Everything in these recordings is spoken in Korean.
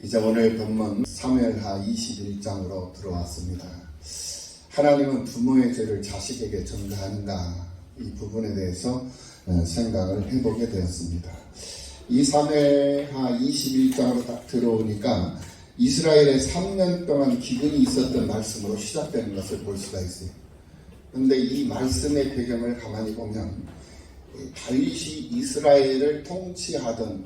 이제 오늘 본문 사무엘하 21장으로 들어왔습니다. 하나님은 부모의 죄를 자식에게 전가하는가, 이 부분에 대해서 생각을 해보게 되었습니다. 이 사무엘하 21장으로 딱 들어오니까 이스라엘에 3년 동안 기근이 있었던 말씀으로 시작되는 것을 볼 수가 있어요. 그런데 이 말씀의 배경을 가만히 보면 다윗이 이스라엘을 통치하던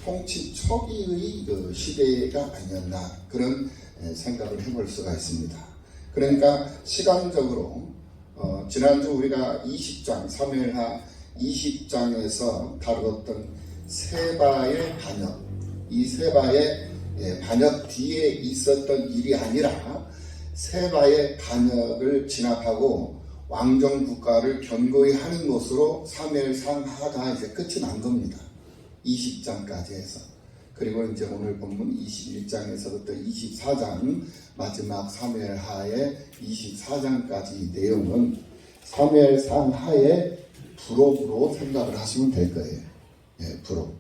통치 초기의 그 시대가 아니었나, 그런 생각을 해볼 수가 있습니다. 그러니까 시간적으로 지난주 우리가 20장 사무엘하 20장에서 다루었던 세바의 반역, 이 세바의 반역 뒤에 있었던 일이 아니라 세바의 반역을 진압하고 왕정 국가를 견고히 하는 것으로 사무엘상 하가 이제 끝이 난 겁니다. 20장까지 해서. 그리고 이제 오늘 본문 21장에서부터 24장 마지막 사무엘하의 24장까지 내용은 사무엘상 하의 부록으로 생각을 하시면 될 거예요. 부록.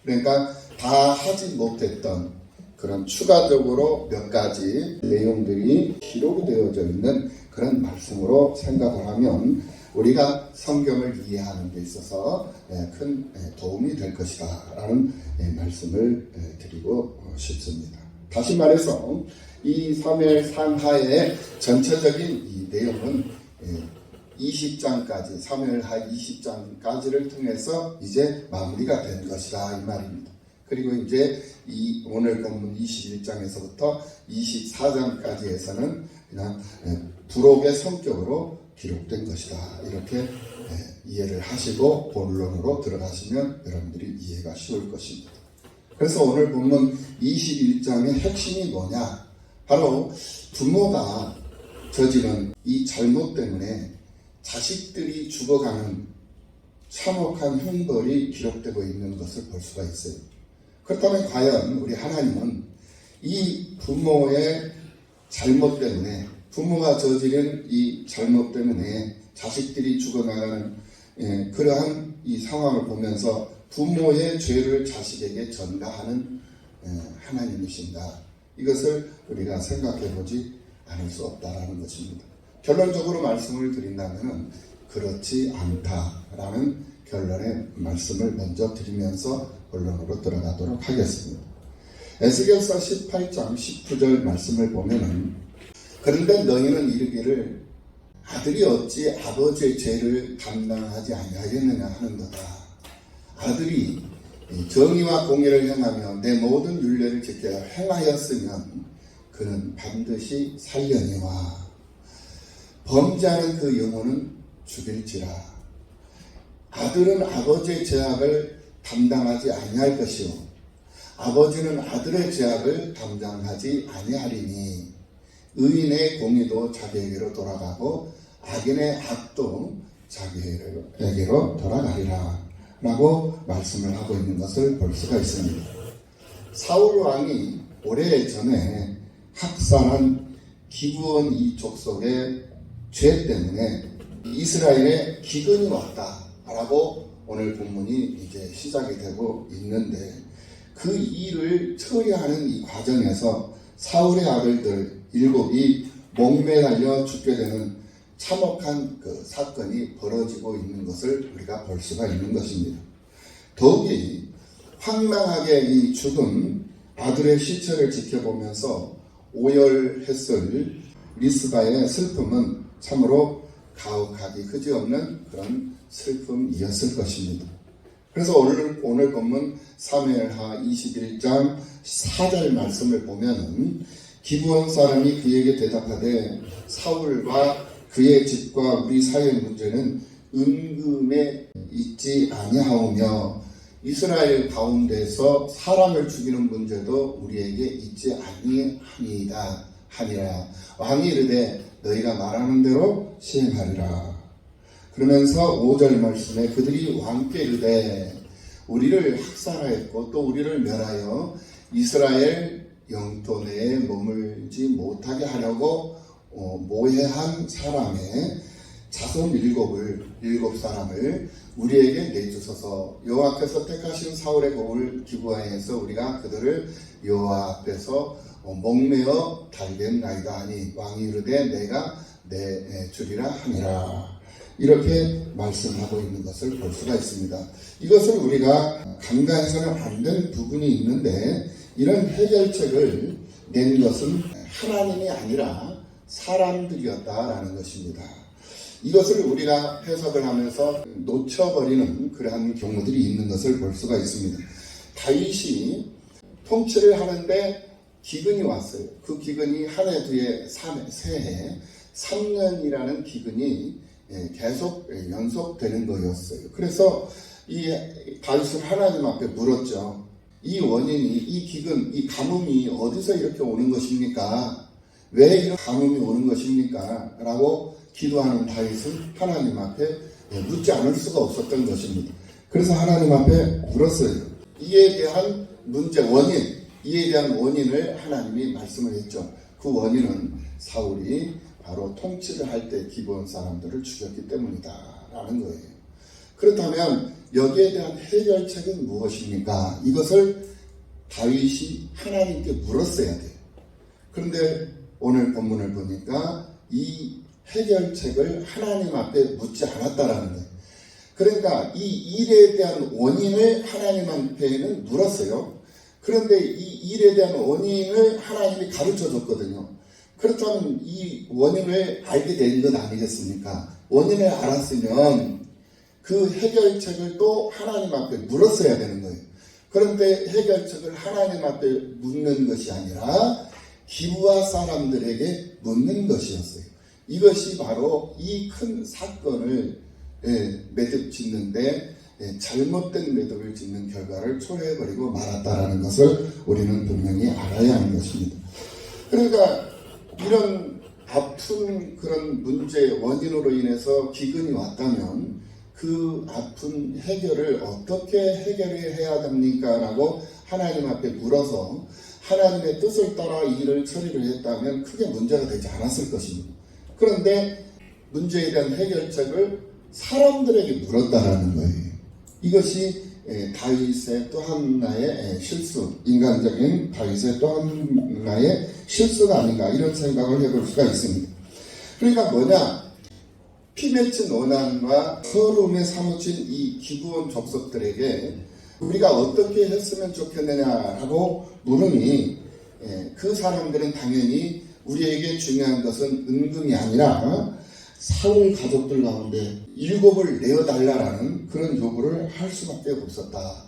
그러니까 다 하지 못했던 그런 추가적으로 몇 가지 내용들이 기록이 되어져 있는 그런 말씀으로 생각을 하면 우리가 성경을 이해하는 데 있어서 큰 도움이 될 것이다 라는 말씀을 드리고 싶습니다. 다시 말해서 이 사무엘상 하의 전체적인 이 내용은 20장까지, 사무엘하 20장까지를 통해서 이제 마무리가 된 것이다 이 말입니다. 그리고 이제 이 오늘 본문 21장에서부터 24장까지에서는 그냥 부록의 성격으로 기록된 것이다, 이렇게 이해를 하시고 본론으로 들어가시면 여러분들이 이해가 쉬울 것입니다. 그래서 오늘 본문 21장의 핵심이 뭐냐, 바로 부모가 저지른 이 잘못 때문에 자식들이 죽어가는 참혹한 형벌이 기록되고 있는 것을 볼 수가 있어요. 그렇다면 과연 우리 하나님은 이 부모의 잘못 때문에, 부모가 저지른 이 잘못 때문에 자식들이 죽어나가는 그러한 이 상황을 보면서 부모의 죄를 자식에게 전가하는 하나님이신가, 이것을 우리가 생각해 보지 않을 수 없다라는 것입니다. 결론적으로 말씀을 드린다면 그렇지 않다라는 결론의 말씀을 먼저 드리면서 본론으로 들어가도록 하겠습니다. 에스겔서 18장 19절 말씀을 보면은, 그런데 너희는 이르기를 아들이 어찌 아버지의 죄를 감당하지 아니하겠느냐 하는도다. 아들이 정의와 공의를 행하며 내 모든 율례를 지켜 행하였으면 그는 반드시 살려니와 범죄하는 그 영혼은 죽일지라. 아들은 아버지의 죄악을 담당하지 아니할 것이요 아버지는 아들의 죄악을 담당하지 아니하리니 의인의 공의도 자기에게로 돌아가고 악인의 악도 자기에게로 돌아가리라 라고 말씀을 하고 있는 것을 볼 수가 있습니다. 사울 왕이 오래전에 학살한 기브온 이 족속의 죄 때문에 이스라엘에 기근이 왔다라고 오늘 본문이 이제 시작이 되고 있는데, 그 일을 처리하는 이 과정에서 사울의 아들들 7이 목매달려 죽게 되는 참혹한 그 사건이 벌어지고 있는 것을 우리가 볼 수가 있는 것입니다. 더욱이 황당하게 이 죽은 아들의 시체를 지켜보면서 오열했을 리스바의 슬픔은 참으로 가혹하기 그지없는 그런 슬픔이었을 것입니다. 그래서 오늘 본문 사무엘하 21장 4절 말씀을 보면은, 기브온 사람이 그에게 대답하되 사울과 그의 집과 우리 사이의 문제는 은금에 있지 아니하오며 이스라엘 가운데서 사람을 죽이는 문제도 우리에게 있지 아니하니이다 하니라. 왕이 이르되 너희가 말하는 대로 시행하리라. 그러면서 5절 말씀에 그들이 왕께 이르되 우리를 학살하였고 또 우리를 멸하여 이스라엘 영토 내에 머물지 못하게 하려고 모해한 사람의 자손 일곱 사람을 우리에게 내주소서. 여호와께서 택하신 사울의 곡을 기부하여서 우리가 그들을 여호와 앞에서 목매어 달겠나이다 하니 왕이 이르되 내가 내 주리라 하니라. 이렇게 말씀하고 있는 것을 볼 수가 있습니다. 이것을 우리가 간과해서는 안 되는 부분이 있는데, 이런 해결책을 낸 것은 하나님이 아니라 사람들이었다라는 것입니다. 이것을 우리가 해석을 하면서 놓쳐버리는 그러한 경우들이 있는 것을 볼 수가 있습니다. 다윗이 통치를 하는데 기근이 왔어요. 그 기근이 한 해, 두 해, 세 해, 3년이라는 기근이 계속 연속되는 거였어요. 그래서 이 다윗은 하나님 앞에 물었죠. 이 원인이, 이 기근, 이 가뭄이 어디서 이렇게 오는 것입니까? 왜 이런 가뭄이 오는 것입니까? 라고 기도하는 다윗은 하나님 앞에 묻지 않을 수가 없었던 것입니다. 그래서 하나님 앞에 물었어요. 이에 대한 문제, 원인, 이에 대한 원인을 하나님이 말씀을 했죠. 그 원인은 사울이 바로 통치를 할 때 기브온 사람들을 죽였기 때문이다 라는 거예요. 그렇다면 여기에 대한 해결책은 무엇입니까? 이것을 다윗이 하나님께 물었어야 돼요. 그런데 오늘 본문을 보니까 이 해결책을 하나님 앞에 묻지 않았다라는 거예요. 그러니까 이 일에 대한 원인을 하나님 앞에는 물었어요. 그런데 이 일에 대한 원인을 하나님이 가르쳐 줬거든요. 그렇다면 이 원인을 알게 된 것 아니겠습니까? 원인을 알았으면 그 해결책을 또 하나님 앞에 물었어야 되는 거예요. 그런데 해결책을 하나님 앞에 묻는 것이 아니라 기브아 사람들에게 묻는 것이었어요. 이것이 바로 이 큰 사건을 매듭 짓는데 잘못된 매듭을 짓는 결과를 초래해버리고 말았다라는 것을 우리는 분명히 알아야 하는 것입니다. 그러니까 이런 아픈 그런 문제의 원인으로 인해서 기근이 왔다면 그 아픈 해결을 어떻게 해결해야 됩니까? 라고 하나님 앞에 물어서 하나님의 뜻을 따라 일을 처리를 했다면 크게 문제가 되지 않았을 것입니다. 그런데 문제에 대한 해결책을 사람들에게 물었다라는 거예요. 이것이 다윗의 또 하나의 실수, 인간적인 다윗의 또 하나의 실수가 아닌가, 이런 생각을 해볼 수가 있습니다. 그러니까 뭐냐, 피 맺힌 원한과 서름에 사무친 이 기브온 족속들에게 우리가 어떻게 했으면 좋겠느냐라고 물으니 그 사람들은 당연히 우리에게 중요한 것은 은금이 아니라 사울 가족들 가운데 7을 내어달라라는 그런 요구를 할 수밖에 없었다.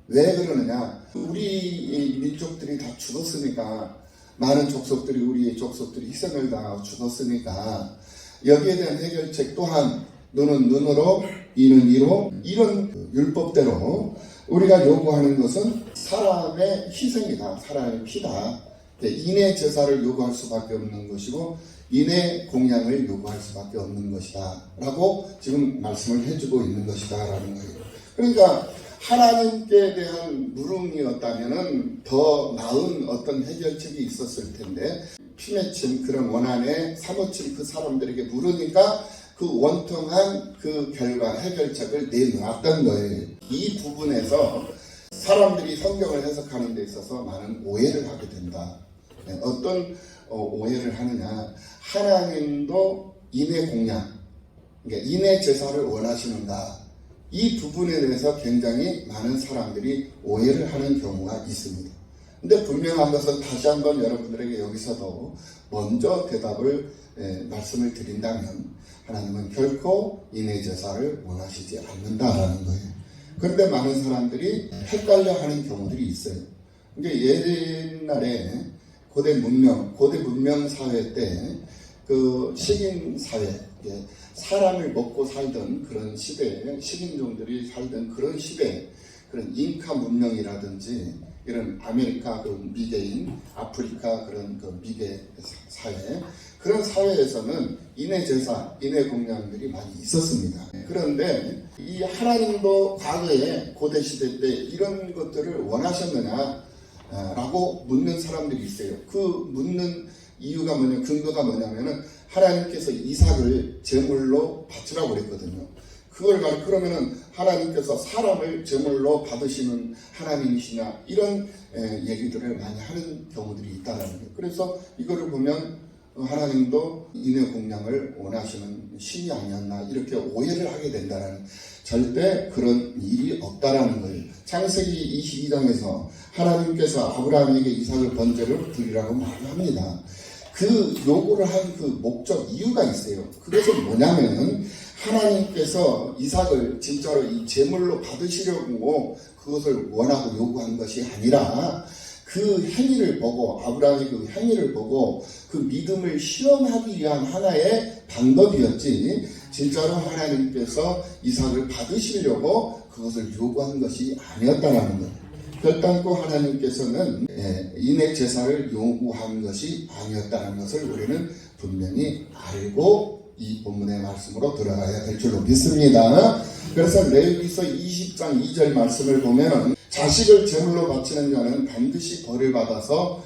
왜 그러느냐? 우리 민족들이 다 죽었으니까, 많은 족속들이, 우리의 족속들이 희생을 당하고 죽었으니까 여기에 대한 해결책 또한 눈은 눈으로, 이는 이로, 이런 율법대로 우리가 요구하는 것은 사람의 희생이다, 사람의 피다. 인의 제사를 요구할 수밖에 없는 것이고 인의 공양을 요구할 수밖에 없는 것이다 라고 지금 말씀을 해주고 있는 것이다 라는 거예요. 그러니까 하나님께 대한 물음이었다면 더 나은 어떤 해결책이 있었을 텐데, 피맺힌 그런 원한에 사무친 그 사람들에게 물으니까 그 원통한 그 결과 해결책을 내놓았던 거예요. 이 부분에서 사람들이 성경을 해석하는 데 있어서 많은 오해를 하게 된다. 어떤 오해를 하느냐, 하나님도 인의 공양, 그러니까 인의 제사를 원하시는가, 이 부분에 대해서 굉장히 많은 사람들이 오해를 하는 경우가 있습니다. 근데 분명한 것은 다시 한번 여러분들에게 여기서도 먼저 대답을 말씀을 드린다면, 하나님은 결코 인의 제사를 원하시지 않는다라는 거예요. 그런데 많은 사람들이 헷갈려 하는 경우들이 있어요. 그러니까 옛날에 고대 문명 사회 때 그 식인 사회, 사람을 먹고 살던 그런 시대에, 식인종들이 살던 그런 시대에, 그런 잉카 문명이라든지 이런 아메리카 그 미개인, 아프리카 그런 그 미개 사회, 그런 사회에서는 인의 제사, 인의 공양들이 많이 있었습니다. 그런데 이 하나님도 과거에 고대 시대 때 이런 것들을 원하셨느냐 라고 묻는 사람들이 있어요. 그 묻는 이유가 뭐냐, 근거가 뭐냐면은 하나님께서 이삭을 제물로 바치라고 그랬거든요. 그러면은 하나님께서 사람을 제물로 받으시는 하나님이시냐 이런 얘기들을 많이 하는 경우들이 있다는 거예요. 그래서 이거를 보면 하나님도 인의 공양을 원하시는 신이 아니었나 이렇게 오해를 하게 된다는, 절대 그런 일이 없다라는 거예요. 창세기 22장에서 하나님께서 아브라함에게 이삭을 번제로 드리라고 말합니다. 그 요구를 한 그 목적 이유가 있어요. 그것은 뭐냐면 하나님께서 이삭을 진짜로 이 제물로 받으시려고 그것을 원하고 요구한 것이 아니라 그 행위를 보고, 아브라함의 그 행위를 보고 그 믿음을 시험하기 위한 하나의 방법이었지, 진짜로 하나님께서 이삭을 받으시려고 그것을 요구한 것이 아니었다라는 거예요. 결단코 하나님께서는 인의 제사를 요구한 것이 아니었다는 것을 우리는 분명히 알고 이 본문의 말씀으로 들어가야 될 줄로 믿습니다. 그래서 레위기서 20장 2절 말씀을 보면 자식을 제물로 바치는 자는 반드시 벌을 받아서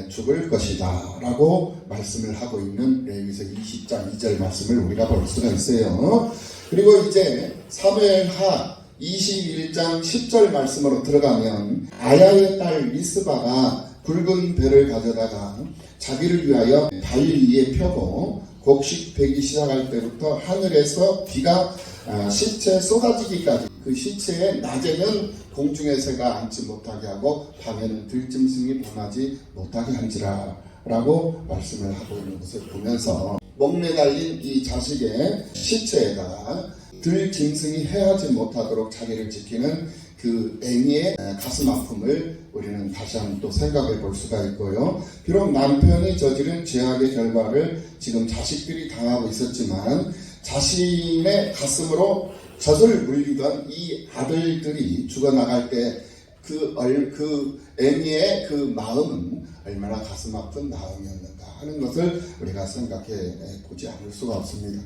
죽을 것이다 라고 말씀을 하고 있는 레위기서 20장 2절 말씀을 우리가 볼 수가 있어요. 그리고 이제 사무엘하 21장 10절 말씀으로 들어가면 아야의 딸 리스바가 붉은 배를 가져다가 자기를 위하여 발 위에 펴고 곡식 배기 시작할 때부터 하늘에서 비가 시체에 쏟아지기까지, 그 시체에 낮에는 공중의 새가 앉지 못하게 하고 밤에는 들짐승이 범하지 못하게 한지라 라고 말씀을 하고 있는 것을 보면서, 목매 달린 이 자식의 시체에다가 들짐승이 해하지 못하도록 자기를 지키는 그 애미의 가슴 아픔을 우리는 다시 한번 또 생각해 볼 수가 있고요. 비록 남편이 저지른 죄악의 결과를 지금 자식들이 당하고 있었지만 자신의 가슴으로 젖을 물리던 이 아들들이 죽어나갈 때 그 애미의 그 마음은 얼마나 가슴 아픈 마음이었는가 하는 것을 우리가 생각해 보지 않을 수가 없습니다.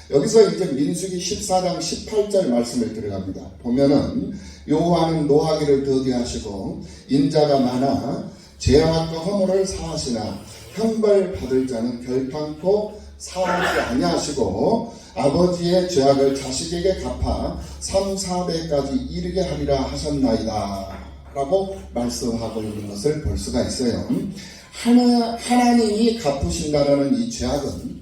여기서 이제 민수기 14장 18절 말씀을 들어갑니다. 보면은 여호와는 노하기를 더디 하시고 인자가 많아 죄악과 허물을 사하시나 형벌 받을 자는 결탄코 사하지 아니하시고 아버지의 죄악을 자식에게 갚아 3, 4배까지 이르게 하리라 하셨나이다 라고 말씀하고 있는 것을 볼 수가 있어요. 하나님이 갚으신다라는 이 죄악은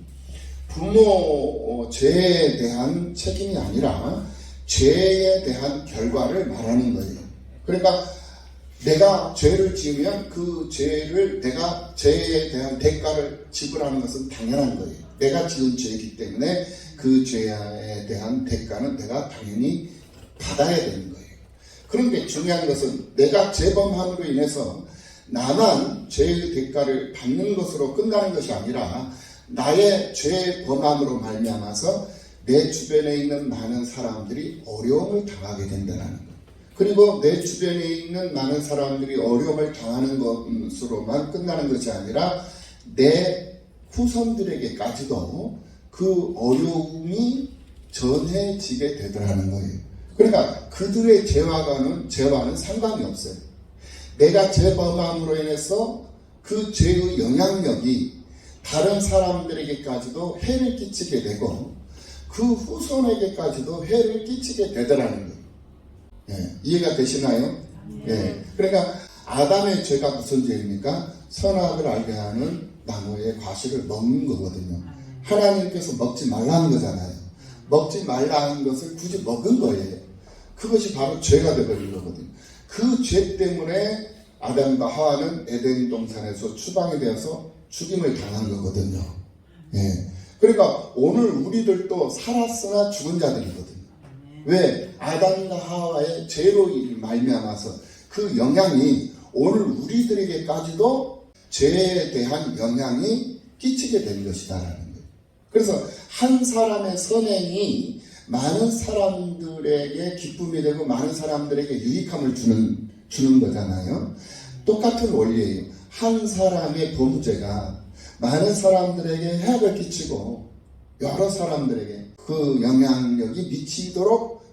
부모 죄에 대한 책임이 아니라 죄에 대한 결과를 말하는 거예요. 그러니까 내가 죄를 지으면 그 죄를 내가 죄에 대한 대가를 지불하는 것은 당연한 거예요. 내가 지은 죄이기 때문에 그 죄에 대한 대가는 내가 당연히 받아야 되는 거예요. 그런데 중요한 것은 내가 죄범함으로 인해서 나만 죄의 대가를 받는 것으로 끝나는 것이 아니라 나의 죄범함으로 말미암아서 내 주변에 있는 많은 사람들이 어려움을 당하게 된다는 것. 그리고 내 주변에 있는 많은 사람들이 어려움을 당하는 것으로만 끝나는 것이 아니라 내 후손들에게까지도 그 어려움이 전해지게 되더라는 거예요. 그러니까 그들의 죄와는 상관이 없어요. 내가 죄범함으로 인해서 그 죄의 영향력이 다른 사람들에게까지도 해를 끼치게 되고 그 후손에게까지도 해를 끼치게 되더라는 거예요. 이해가 되시나요? 그러니까 아담의 죄가 무슨 죄입니까? 선악을 알게 하는 나무의 과실을 먹는 거거든요. 하나님께서 먹지 말라는 거잖아요. 먹지 말라는 것을 굳이 먹은 거예요. 그것이 바로 죄가 되버린 거거든요. 그 죄 때문에 아담과 하와는 에덴 동산에서 추방이 되어서 죽임을 당한 거거든요. 그러니까 오늘 우리들도 살았으나 죽은 자들이거든요. 왜? 아담과 하와의 죄로 말미암아서 그 영향이 오늘 우리들에게까지도 죄에 대한 영향이 끼치게 된 것이다라는 거예요. 그래서 한 사람의 선행이 많은 사람들에게 기쁨이 되고 많은 사람들에게 유익함을 주는 거잖아요. 똑같은 원리예요. 한 사람의 범죄가 많은 사람들에게 해악을 끼치고 여러 사람들에게 그 영향력이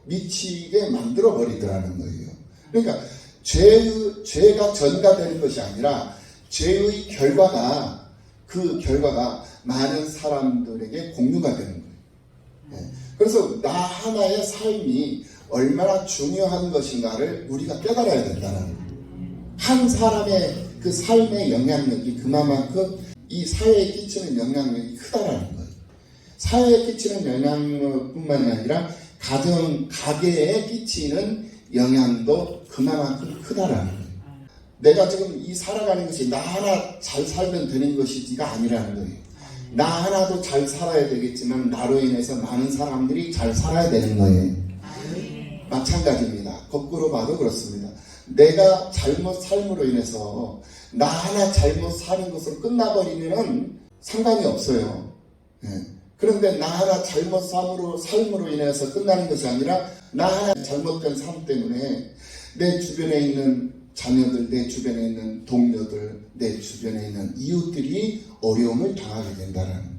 미치게 만들어 버리더라는 거예요. 그러니까 죄가 전가되는 것이 아니라 죄의 결과가 그 결과가 많은 사람들에게 공유가 되는 거예요. 그래서 나 하나의 삶이 얼마나 중요한 것인가를 우리가 깨달아야 된다는 거예요. 한 사람의 그 삶의 영향력이 그만큼 이 사회에 끼치는 영향력이 크다라는 거예요. 사회에 끼치는 영향력뿐만이 아니라 가게에 끼치는 영향도 그만큼 크다라는 거예요. 내가 지금 이 살아가는 것이 나 하나 잘 살면 되는 것이지가 아니라는 거예요. 나 하나도 잘 살아야 되겠지만 나로 인해서 많은 사람들이 잘 살아야 되는 거예요. 마찬가지입니다. 거꾸로 봐도 그렇습니다. 내가 잘못 삶으로 인해서 나 하나 잘못 사는 것으로 끝나버리면 상관이 없어요. 그런데 나 하나 잘못 삶으로 인해서 끝나는 것이 아니라 나 하나 잘못된 삶 때문에 내 주변에 있는 자녀들, 내 주변에 있는 동료들, 내 주변에 있는 이웃들이 어려움을 당하게 된다는.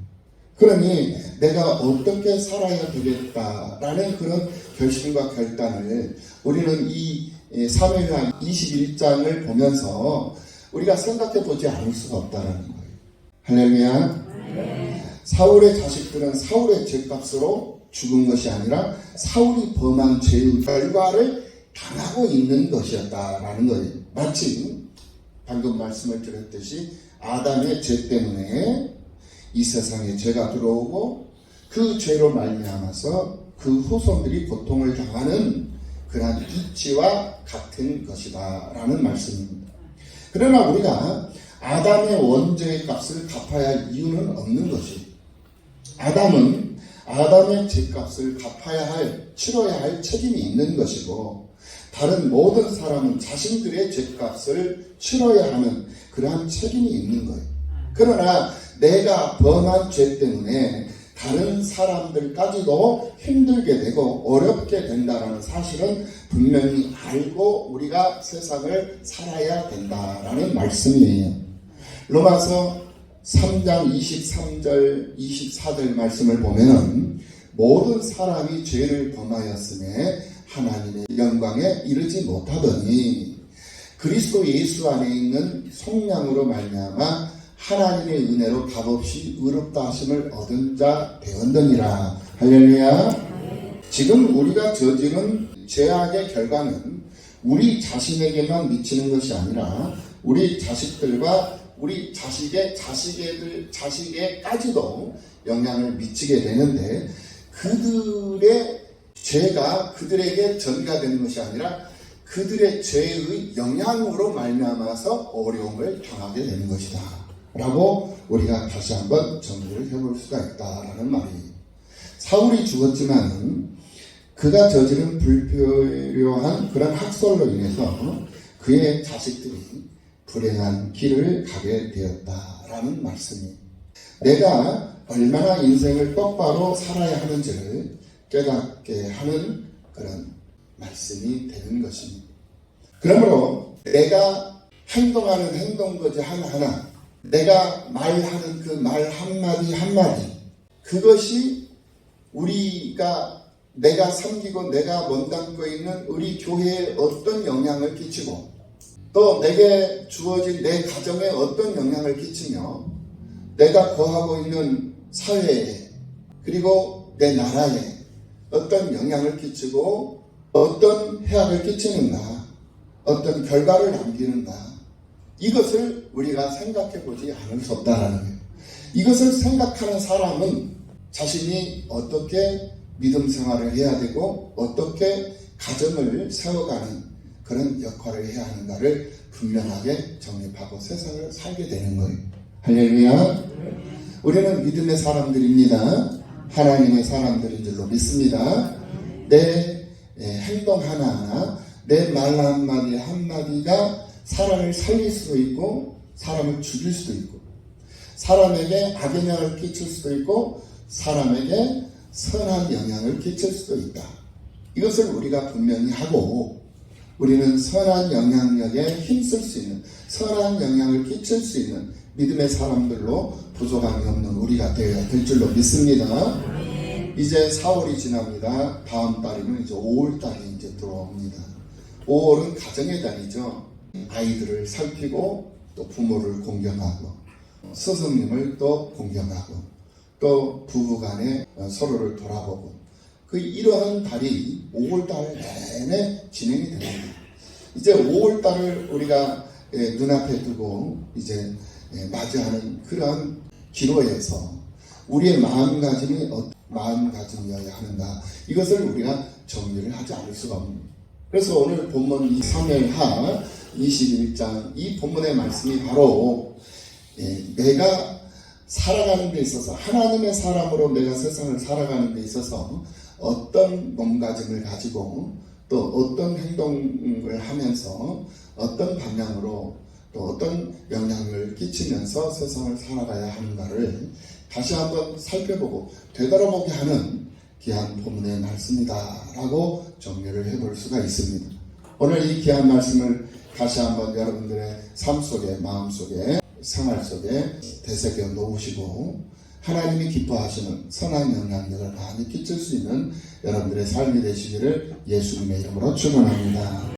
그러니 내가 어떻게 살아야 되겠다라는 그런 결심과 결단을 우리는 이 사무엘하 21장을 보면서 우리가 생각해 보지 않을 수가 없다는 거예요. 할렐루야. 사울의 자식들은 사울의 죄값으로 죽은 것이 아니라 사울이 범한 죄의 결과를 당하고 있는 것이었다라는 거예요. 마치 방금 말씀을 드렸듯이 아담의 죄 때문에 이 세상에 죄가 들어오고 그 죄로 말미암아서 그 후손들이 고통을 당하는 그러한 이치와 같은 것이다 라는 말씀입니다. 그러나 우리가 아담의 원죄의 값을 갚아야 할 이유는 없는 것이에요. 아담은 아담의 죄값을 치러야 할 책임이 있는 것이고 다른 모든 사람은 자신들의 죄값을 치러야 하는 그러한 책임이 있는 거예요. 그러나 내가 범한 죄 때문에 다른 사람들까지도 힘들게 되고 어렵게 된다는 사실은 분명히 알고 우리가 세상을 살아야 된다라는 말씀이에요. 로마서 3장 23절 24절 말씀을 보면 모든 사람이 죄를 범하였음에 하나님의 영광에 이르지 못하더니 그리스도 예수 안에 있는 속량으로 말미암아 하나님의 은혜로 값없이 의롭다 하심을 얻은 자 되었느니라. 할렐루야. 지금 우리가 저지른 죄악의 결과는 우리 자신에게만 미치는 것이 아니라 우리 자식들과 우리 자식에게까지도 영향을 미치게 되는데 그들의 죄가 그들에게 전가되는 것이 아니라 그들의 죄의 영향으로 말미암아서 어려움을 당하게 되는 것이다 라고 우리가 다시 한번 정리를 해볼 수가 있다라는 말이에요. 사울이 죽었지만 그가 저지른 불필요한 그런 학설로 인해서 그의 자식들이 불행한 길을 가게 되었다라는 말씀이에요. 내가 얼마나 인생을 똑바로 살아야 하는지를 깨닫게 하는 그런 말씀이 되는 것입니다. 그러므로 내가 행동하는 행동거지 하나하나, 내가 말하는 그 말 한마디 한마디, 그것이 내가 섬기고 내가 몸담고 있는 우리 교회에 어떤 영향을 끼치고 또 내게 주어진 내 가정에 어떤 영향을 끼치며 내가 거하고 있는 사회에 그리고 내 나라에 어떤 영향을 끼치고 어떤 해악을 끼치는가, 어떤 결과를 남기는가, 이것을 우리가 생각해 보지 않을 수 없다는 거예요. 이것을 생각하는 사람은 자신이 어떻게 믿음 생활을 해야 되고 어떻게 가정을 세워가는 그런 역할을 해야 하는가를 분명하게 정립하고 세상을 살게 되는 거예요. 할렐루야. 우리는 믿음의 사람들입니다. 하나님의 사람들인 줄로 믿습니다. 내 행동 하나하나, 내 말 한마디 한마디가 사람을 살릴 수도 있고 사람을 죽일 수도 있고 사람에게 악영향을 끼칠 수도 있고 사람에게 선한 영향을 끼칠 수도 있다. 이것을 우리가 분명히 하고 우리는 선한 영향력에 힘쓸 수 있는, 선한 영향을 끼칠 수 있는 믿음의 사람들로 부족함이 없는 우리가 되어야 될 줄로 믿습니다. 이제 4월이 지납니다. 다음 달이면 이제 5월달이 이제 들어옵니다. 5월은 가정의 달이죠. 아이들을 살피고 또 부모를 공경하고 스승님을 또 공경하고 또 부부간에 서로를 돌아보고 이러한 달이 5월달 내내 진행이 됩니다. 이제 5월달을 우리가 눈앞에 두고 이제 맞이하는 그런 기로에서 우리의 마음가짐이 어떤 마음가짐이어야 하는가, 이것을 우리가 정리를 하지 않을 수가 없습니다. 그래서 오늘 본문 사무엘하 21장 이 본문의 말씀이 바로 내가 살아가는 데 있어서, 하나님의 사람으로 내가 세상을 살아가는 데 있어서 어떤 몸가짐을 가지고 또 어떤 행동을 하면서 어떤 방향으로 또 어떤 영향을 끼치면서 세상을 살아가야 하는가를 다시 한번 살펴보고 되돌아보게 하는 귀한 본문의 말씀이다라고 정리를 해볼 수가 있습니다. 오늘 이 귀한 말씀을 다시 한번 여러분들의 삶 속에, 마음 속에, 생활 속에 되새겨 놓으시고 하나님이 기뻐하시는 선한 영향력을 많이 끼칠 수 있는 여러분들의 삶이 되시기를 예수님의 이름으로 축원합니다.